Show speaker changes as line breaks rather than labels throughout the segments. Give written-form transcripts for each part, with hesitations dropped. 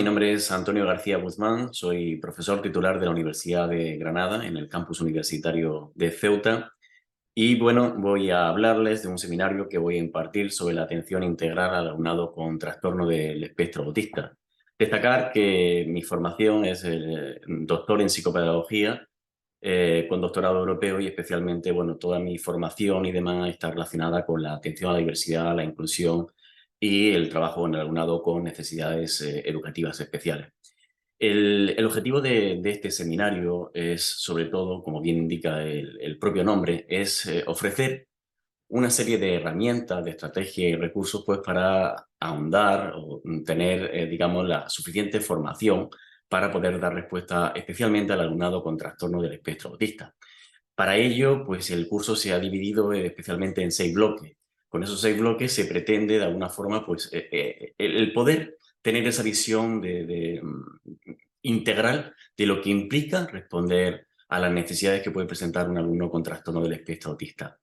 Mi nombre es Antonio García Guzmán, soy profesor titular de la Universidad de Granada en el campus universitario de Ceuta y bueno, voy a hablarles de un seminario que voy a impartir sobre la atención integral al alumnado con trastorno del espectro autista. Destacar que mi formación es doctor en psicopedagogía con doctorado europeo y especialmente, bueno, toda mi formación y demás está relacionada con la atención a la diversidad, la inclusión y el trabajo en el alumnado con necesidades educativas especiales. El objetivo de este seminario es, sobre todo, como bien indica el propio nombre, es ofrecer una serie de herramientas, de estrategias y recursos pues, para ahondar o tener, digamos, la suficiente formación para poder dar respuesta especialmente al alumnado con trastorno del espectro autista. Para ello, pues el curso se ha dividido especialmente en 6 bloques. Con esos 6 bloques se pretende, de alguna forma, pues el poder tener esa visión integral de lo que implica responder a las necesidades que puede presentar un alumno con trastorno del espectro autista.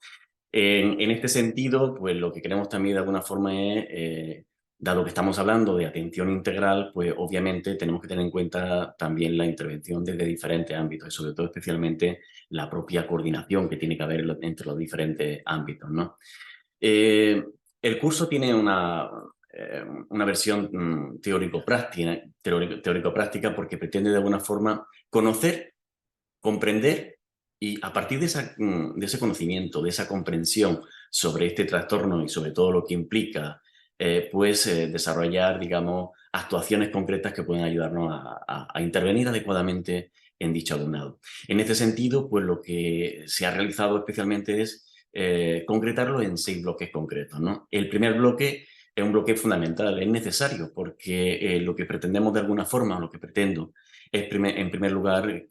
En este sentido, pues lo que queremos también de alguna forma es, dado que estamos hablando de atención integral, pues obviamente tenemos que tener en cuenta también la intervención desde diferentes ámbitos y sobre todo especialmente la propia coordinación que tiene que haber entre los diferentes ámbitos, ¿no? Eh, el curso tiene una versión teórico-práctica porque pretende de alguna forma conocer, comprender y a partir de ese conocimiento, de esa comprensión sobre este trastorno y sobre todo lo que implica, pues desarrollar, digamos, actuaciones concretas que pueden ayudarnos a intervenir adecuadamente en dicho alumnado. En este sentido, pues lo que se ha realizado especialmente es concretarlo en 6 bloques concretos, ¿no? El primer bloque es un bloque fundamental, es necesario porque lo que pretendemos de alguna forma, o lo que pretendo, es en primer lugar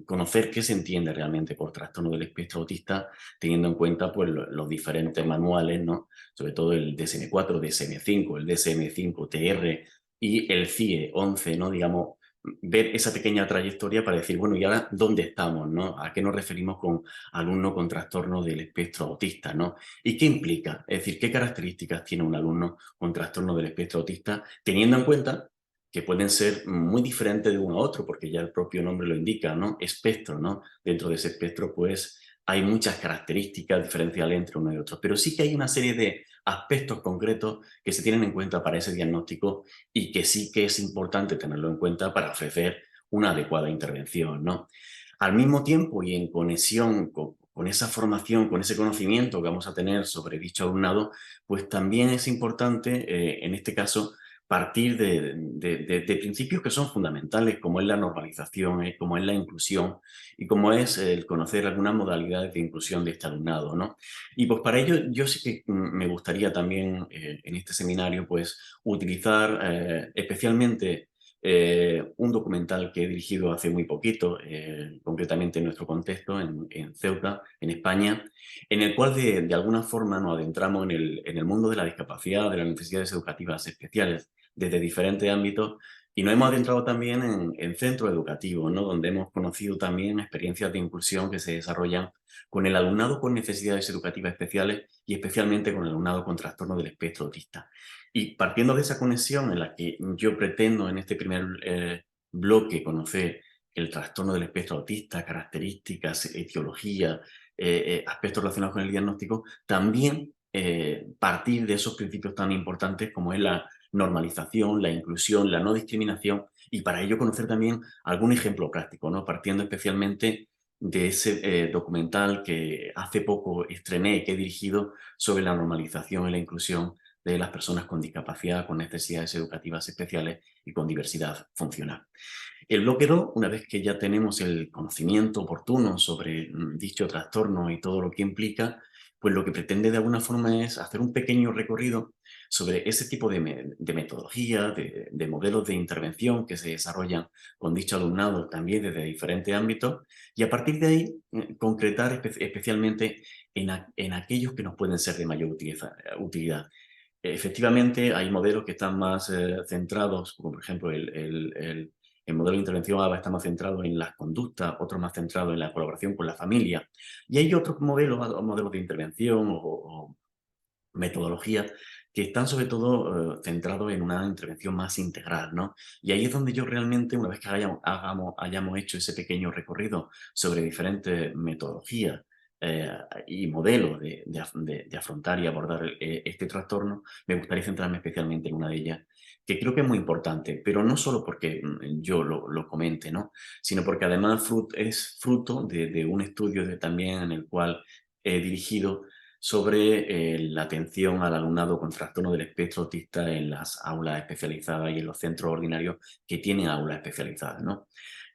conocer qué se entiende realmente por trastorno del espectro autista, teniendo en cuenta pues, los diferentes manuales, ¿no? Sobre todo el DSM-4, DSM-5, el DSM-5-TR y el CIE-11, ¿no? Digamos, ver esa pequeña trayectoria para decir, bueno, ¿y ahora dónde estamos, no? ¿A qué nos referimos con alumno con trastorno del espectro autista, no? ¿Y qué implica? Es decir, ¿qué características tiene un alumno con trastorno del espectro autista, teniendo en cuenta que pueden ser muy diferentes de uno a otro, porque ya el propio nombre lo indica, ¿no? Espectro, ¿no? Dentro de ese espectro, pues, hay muchas características diferenciales entre uno y otro, pero sí que hay una serie de aspectos concretos que se tienen en cuenta para ese diagnóstico y que sí que es importante tenerlo en cuenta para ofrecer una adecuada intervención, ¿no? Al mismo tiempo y en conexión con esa formación, con ese conocimiento que vamos a tener sobre dicho alumnado, pues también es importante, en este caso, partir de principios que son fundamentales, como es la normalización, como es la inclusión y como es el conocer algunas modalidades de inclusión de este alumnado, ¿no? Y pues para ello yo sí que me gustaría también en este seminario pues utilizar especialmente un documental que he dirigido hace muy poquito, concretamente en nuestro contexto, en Ceuta, en España, en el cual de alguna forma nos adentramos en el mundo de la discapacidad, de las necesidades educativas especiales, desde diferentes ámbitos, y nos hemos adentrado también en centros educativos, ¿no? Donde hemos conocido también experiencias de inclusión que se desarrollan con el alumnado con necesidades educativas especiales y especialmente con el alumnado con trastorno del espectro autista. Y partiendo de esa conexión en la que yo pretendo en este primer bloque conocer el trastorno del espectro autista, características, etiología, aspectos relacionados con el diagnóstico, también partir de esos principios tan importantes como es la normalización, la inclusión, la no discriminación y para ello conocer también algún ejemplo práctico, ¿no? Partiendo especialmente de ese documental que hace poco estrené, que he dirigido sobre la normalización y la inclusión de las personas con discapacidad, con necesidades educativas especiales y con diversidad funcional. El bloque 2, una vez que ya tenemos el conocimiento oportuno sobre dicho trastorno y todo lo que implica, pues lo que pretende de alguna forma es hacer un pequeño recorrido sobre ese tipo de metodología, de modelos de intervención que se desarrollan con dicho alumnado también desde diferentes ámbitos y a partir de ahí concretar especialmente en aquellos que nos pueden ser de mayor utilidad. Efectivamente, hay modelos que están más centrados, como por ejemplo el modelo de intervención ABA está más centrado en las conductas, otro más centrado en la colaboración con la familia. Y hay otros modelos de intervención o metodologías que están sobre todo centrados en una intervención más integral, ¿no? Y ahí es donde yo realmente, una vez que hayamos hecho ese pequeño recorrido sobre diferentes metodologías eh, y modelos de afrontar y abordar este trastorno, me gustaría centrarme especialmente en una de ellas, que creo que es muy importante, pero no solo porque yo lo comente, ¿no? Sino porque además es fruto de un estudio también en el cual he dirigido sobre la atención al alumnado con trastorno del espectro autista en las aulas especializadas y en los centros ordinarios que tienen aulas especializadas, ¿no?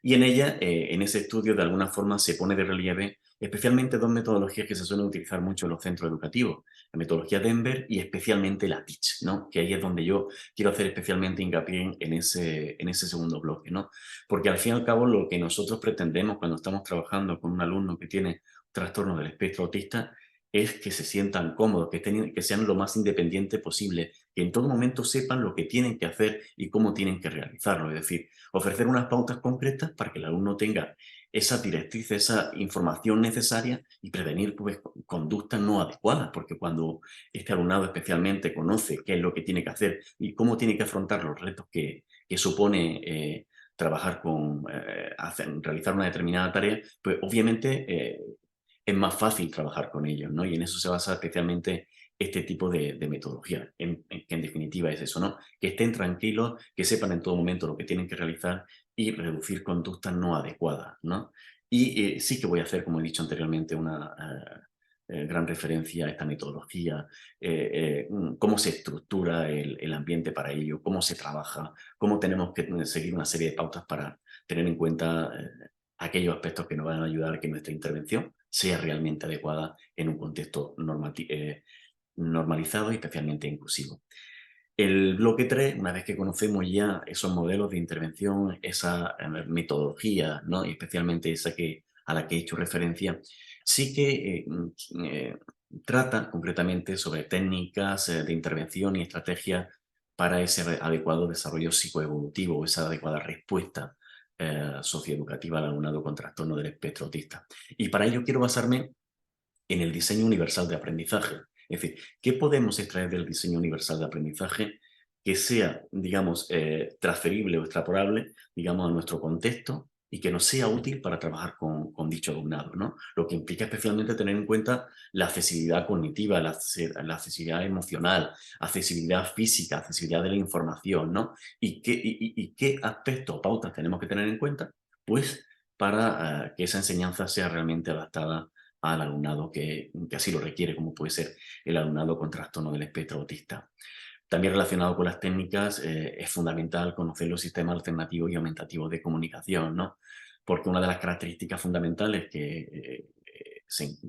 Y en ella, en ese estudio, de alguna forma se pone de relieve especialmente dos metodologías que se suelen utilizar mucho en los centros educativos, la metodología Denver y especialmente la TEACH, ¿no? Que ahí es donde yo quiero hacer especialmente hincapié en ese segundo bloque, ¿no? Porque al fin y al cabo lo que nosotros pretendemos cuando estamos trabajando con un alumno que tiene trastorno del espectro autista es que se sientan cómodos, que sean lo más independientes posible, que en todo momento sepan lo que tienen que hacer y cómo tienen que realizarlo. Es decir, ofrecer unas pautas concretas para que el alumno tenga esa directriz, esa información necesaria y prevenir pues, conductas no adecuadas, porque cuando este alumnado especialmente conoce qué es lo que tiene que hacer y cómo tiene que afrontar los retos que supone trabajar realizar una determinada tarea, pues obviamente es más fácil trabajar con ellos, ¿no? Y en eso se basa especialmente este tipo de metodología, que en definitiva es eso, ¿no? Que estén tranquilos, que sepan en todo momento lo que tienen que realizar y reducir conductas no adecuadas, ¿no? Y sí que voy a hacer, como he dicho anteriormente, una gran referencia a esta metodología, cómo se estructura el ambiente para ello, cómo se trabaja, cómo tenemos que seguir una serie de pautas para tener en cuenta aquellos aspectos que nos van a ayudar a que nuestra intervención sea realmente adecuada en un contexto normalizado y especialmente inclusivo. El bloque 3, una vez que conocemos ya esos modelos de intervención, esa metodología, ¿no? Y especialmente esa a la que he hecho referencia, sí que trata concretamente sobre técnicas de intervención y estrategias para ese adecuado desarrollo psicoevolutivo, esa adecuada respuesta socioeducativa al alumnado con trastorno del espectro autista. Y para ello quiero basarme en el diseño universal de aprendizaje. Es decir, ¿qué podemos extraer del diseño universal de aprendizaje que sea, digamos, transferible o extrapolable, digamos, a nuestro contexto y que nos sea útil para trabajar con dicho alumnado, ¿no? Lo que implica especialmente tener en cuenta la accesibilidad cognitiva, la accesibilidad emocional, accesibilidad física, accesibilidad de la información, ¿no? Y qué aspectos o pautas tenemos que tener en cuenta, pues, para que esa enseñanza sea realmente adaptada al alumnado que así lo requiere, como puede ser el alumnado con trastorno del espectro autista. También relacionado con las técnicas, es fundamental conocer los sistemas alternativos y aumentativos de comunicación, ¿no? Porque una de las características fundamentales que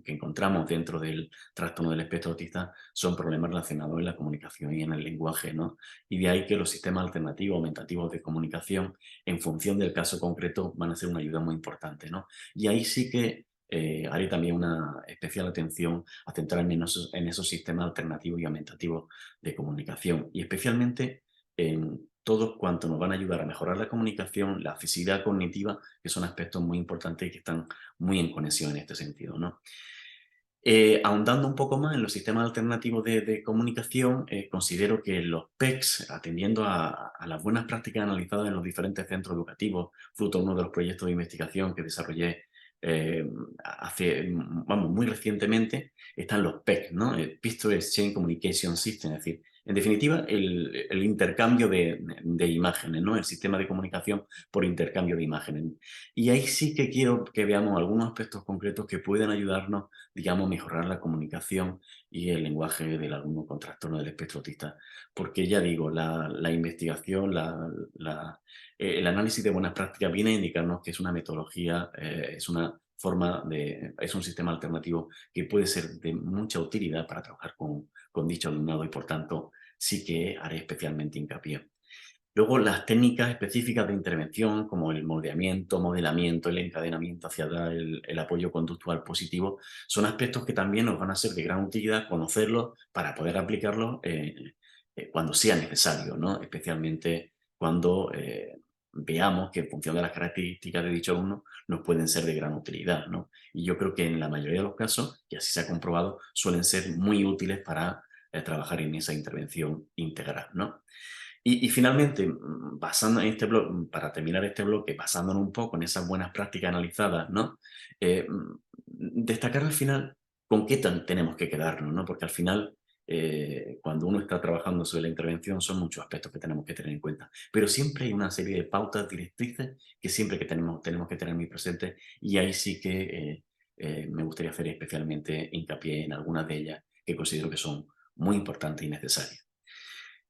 encontramos dentro del trastorno del espectro autista son problemas relacionados en la comunicación y en el lenguaje, ¿no? Y de ahí que los sistemas alternativos, aumentativos de comunicación, en función del caso concreto, van a ser una ayuda muy importante, ¿no? Y ahí sí que haré también una especial atención a centrarme en esos sistemas alternativos y aumentativos de comunicación y especialmente en todos cuantos nos van a ayudar a mejorar la comunicación, la accesibilidad cognitiva, que son aspectos muy importantes y que están muy en conexión en este sentido, ¿no? Ahondando un poco más en los sistemas alternativos de comunicación, considero que los PECs, atendiendo a las buenas prácticas analizadas en los diferentes centros educativos, fruto de uno de los proyectos de investigación que desarrollé eh, vamos, muy recientemente, están los PEC, ¿no? Picture Exchange Communication System, es decir, en definitiva, el intercambio de imágenes, ¿no? El sistema de comunicación por intercambio de imágenes. Y ahí sí que quiero que veamos algunos aspectos concretos que puedan ayudarnos, digamos, a mejorar la comunicación y el lenguaje del alumno con trastorno del espectro autista. Porque ya digo, la investigación, el análisis de buenas prácticas viene a indicarnos que es una metodología, es una es un sistema alternativo que puede ser de mucha utilidad para trabajar con dicho alumnado y por tanto sí que haré especialmente hincapié. Luego, las técnicas específicas de intervención, como el moldeamiento, modelamiento, el encadenamiento hacia atrás, el apoyo conductual positivo, son aspectos que también nos van a ser de gran utilidad conocerlos para poder aplicarlos cuando sea necesario, ¿no? Especialmente cuando veamos que en función de las características de dicho alumno nos pueden ser de gran utilidad, ¿no? Y yo creo que en la mayoría de los casos, y así se ha comprobado, suelen ser muy útiles para trabajar en esa intervención integral, ¿no? Y finalmente, basando en este bloque, para terminar este bloque, basándonos un poco en esas buenas prácticas analizadas, ¿no? Destacar al final con qué tenemos que quedarnos, ¿no? Porque al final, cuando uno está trabajando sobre la intervención, son muchos aspectos que tenemos que tener en cuenta. Pero siempre hay una serie de pautas, directrices, que siempre que tenemos que tener muy presentes, y ahí sí que me gustaría hacer especialmente hincapié en algunas de ellas que considero que son muy importantes y necesarias.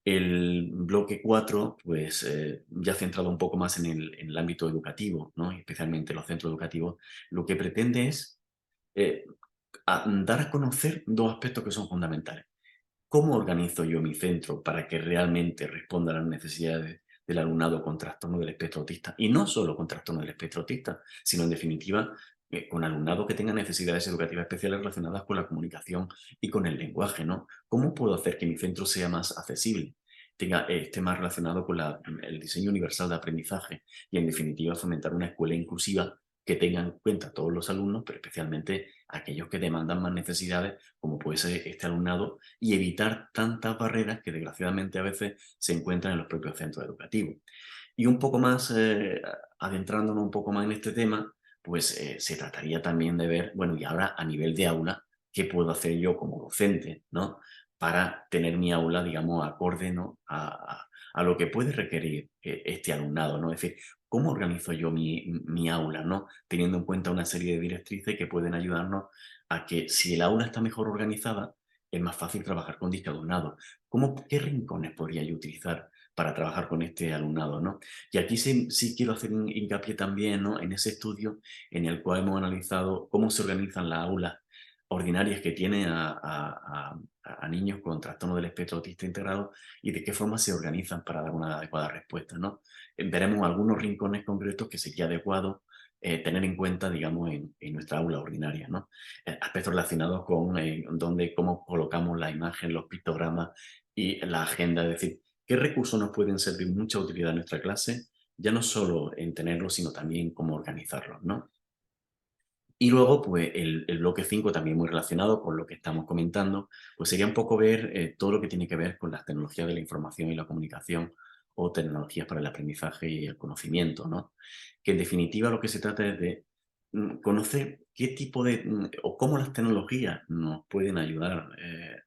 El bloque 4, pues ya centrado un poco más en el ámbito educativo, ¿no? Y especialmente en los centros educativos, lo que pretende es eh, dar a conocer dos aspectos que son fundamentales. ¿Cómo organizo yo mi centro para que realmente responda a las necesidades del alumnado con trastorno del espectro autista? Y no solo con trastorno del espectro autista, sino en definitiva con alumnado que tenga necesidades educativas especiales relacionadas con la comunicación y con el lenguaje, ¿no? ¿Cómo puedo hacer que mi centro sea más accesible? Esté más relacionado con el diseño universal de aprendizaje y en definitiva fomentar una escuela inclusiva que tenga en cuenta a todos los alumnos, pero especialmente aquellos que demandan más necesidades, como puede ser este alumnado, y evitar tantas barreras que desgraciadamente a veces se encuentran en los propios centros educativos. Y un poco más, adentrándonos un poco más en este tema, pues se trataría también de ver, bueno, y ahora a nivel de aula, ¿qué puedo hacer yo como docente, ¿no? Para tener mi aula, digamos, acorde, ¿no? A lo que puede requerir este alumnado, ¿no? Es decir, ¿cómo organizo yo mi aula, ¿no? Teniendo en cuenta una serie de directrices que pueden ayudarnos a que si el aula está mejor organizada, es más fácil trabajar con dicho alumnado. ¿Qué rincones podría yo utilizar para trabajar con este alumnado, ¿no? Y aquí sí quiero hacer hincapié también, ¿no? En ese estudio en el cual hemos analizado cómo se organizan las aulas ordinarias que tienen a niños con trastorno del espectro autista integrado y de qué forma se organizan para dar una adecuada respuesta, ¿no? Veremos algunos rincones concretos que sería adecuado tener en cuenta, digamos, en nuestra aula ordinaria, ¿no? Aspectos relacionados con cómo colocamos la imagen, los pictogramas y la agenda, es decir, qué recursos nos pueden ser de mucha utilidad en nuestra clase, ya no solo en tenerlos, sino también cómo organizarlos, ¿no? Y luego, pues el bloque 5 también muy relacionado con lo que estamos comentando, pues sería un poco ver todo lo que tiene que ver con las tecnologías de la información y la comunicación o tecnologías para el aprendizaje y el conocimiento, ¿no? Que en definitiva lo que se trata es de conocer qué tipo de o cómo las tecnologías nos pueden ayudar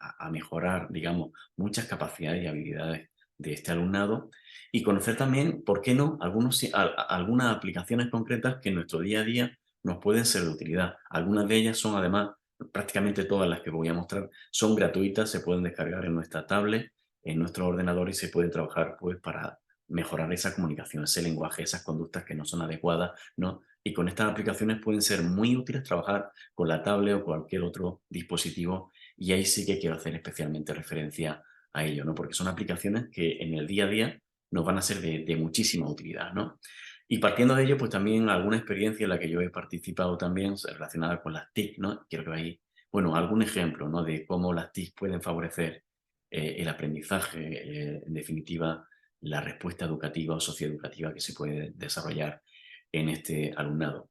a mejorar, digamos, muchas capacidades y habilidades de este alumnado y conocer también, ¿por qué no?, algunas aplicaciones concretas que en nuestro día a día nos pueden ser de utilidad. Algunas de ellas son, además, prácticamente todas las que voy a mostrar, son gratuitas, se pueden descargar en nuestra tablet, en nuestro ordenador y se pueden trabajar pues, para mejorar esa comunicación, ese lenguaje, esas conductas que no son adecuadas, ¿no? Y con estas aplicaciones pueden ser muy útiles trabajar con la tablet o cualquier otro dispositivo y ahí sí que quiero hacer especialmente referencia a ello, ¿no? Porque son aplicaciones que en el día a día nos van a ser de muchísima utilidad, ¿no? Y partiendo de ello, pues también alguna experiencia en la que yo he participado también relacionada con las TIC, ¿no? Quiero que veáis, bueno, algún ejemplo, ¿no? De cómo las TIC pueden favorecer el aprendizaje, en definitiva, la respuesta educativa o socioeducativa que se puede desarrollar en este alumnado.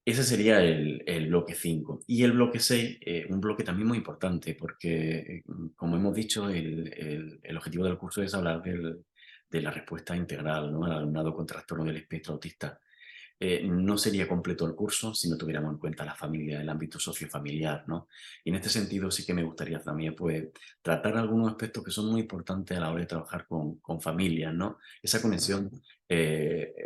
Ese sería el bloque 5. Y el bloque 6, un bloque también muy importante, porque, como hemos dicho, el objetivo del curso es hablar de la respuesta integral, ¿no?, al alumnado con trastorno del espectro autista. No sería completo el curso si no tuviéramos en cuenta la familia, el ámbito sociofamiliar, ¿no? Y en este sentido sí que me gustaría también pues, tratar algunos aspectos que son muy importantes a la hora de trabajar con familias, ¿no? Esa conexión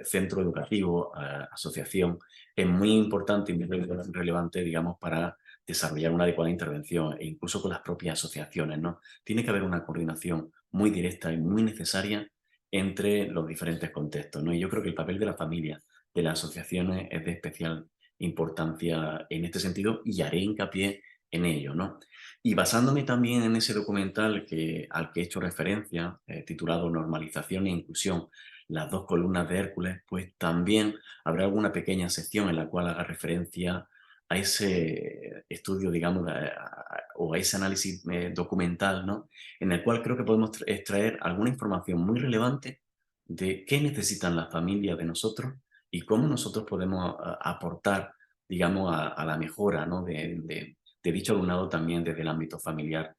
centro educativo, asociación, es muy importante y muy relevante, digamos, para desarrollar una adecuada intervención e incluso con las propias asociaciones, ¿no? Tiene que haber una coordinación muy directa y muy necesaria entre los diferentes contextos, ¿no? Y yo creo que el papel de la familia, de las asociaciones, es de especial importancia en este sentido y haré hincapié en ello, ¿no? Y basándome también en ese documental al que he hecho referencia, titulado Normalización e Inclusión, las dos columnas de Hércules, pues también habrá alguna pequeña sección en la cual haga referencia a ese estudio, digamos, o a ese análisis documental, ¿no? En el cual creo que podemos extraer alguna información muy relevante de qué necesitan las familias de nosotros y cómo nosotros podemos aportar, digamos, a la mejora, ¿no?, de dicho alumnado también desde el ámbito familiar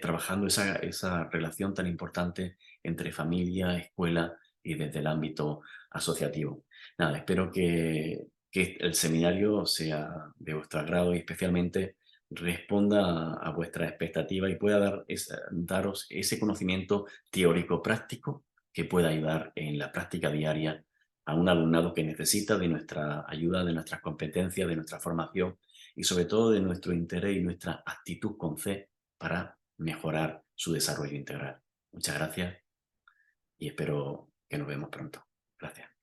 trabajando esa relación tan importante entre familia, escuela y desde el ámbito asociativo. Nada, espero que el seminario sea de vuestro agrado y especialmente responda a vuestra expectativa y pueda daros ese conocimiento teórico práctico que pueda ayudar en la práctica diaria a un alumnado que necesita de nuestra ayuda, de nuestras competencias, de nuestra formación y sobre todo de nuestro interés y nuestra actitud con fe para mejorar su desarrollo integral. Muchas gracias y espero que nos vemos pronto. Gracias.